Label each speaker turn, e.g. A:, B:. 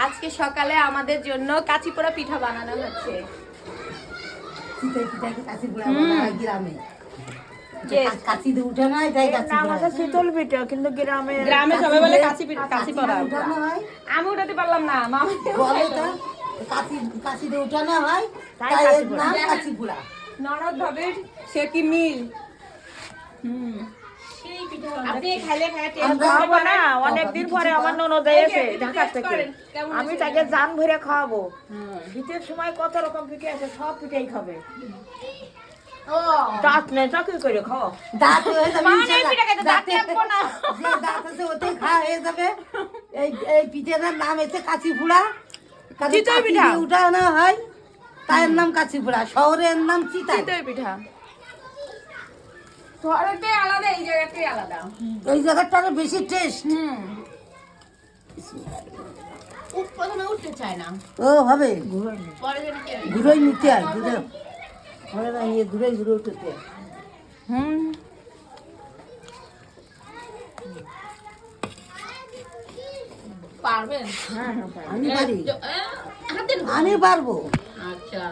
A: আজকে সকালে আমাদের জন্য কাঁচি পোড়া পিঠা বানানো হচ্ছে।
B: শীতল পিঠা কিন্তু গ্রামে
A: সবাই বলে কাঁচি পোড়া। আমি উঠাতে পারলাম না, মামা
C: উঠানো হয় তাই এর নাম কাঁচি পোড়া।
A: ননদ ভাবির সে কি মিল।
B: খাওয়াবো না, অনেকদিন পরে আমার ননদ এসে ঢাকা থেকে, আমি তাকে জান ভরে খাওয়াবো। শীতের সময় কত রকম পিঠে আছে, সব পিঠেই খাবে। দাঁত নেই চাকরি করে খাও,
C: দাঁত হয়ে যাবে, দাঁত আছে ওতেই খাওয়া হয়ে যাবে। এই পিঠেটার নাম হচ্ছে কাঁচি পোড়া।
A: চিতই পিঠা
C: উঠানো হয় তাই এর নাম কাঁচি পোড়া, শহরের নাম চিতই
A: পিঠা। শহরেরটাই আলাদা, এই জায়গাটাই আলাদা।
C: ওই জায়গাটার বেশি টেস্ট।
A: প্রথমে উঠতে চায় না,
C: ও হবে
A: পরে যেন
C: ঘুরোই নিতে হয়, ঘুরে ঘুরে না নিয়ে ঘুরে ঘুরে উঠতে হয়।
A: পারবেন?
C: আমি পারি,
A: হাতে
C: আমি পারবো।
A: আচ্ছা।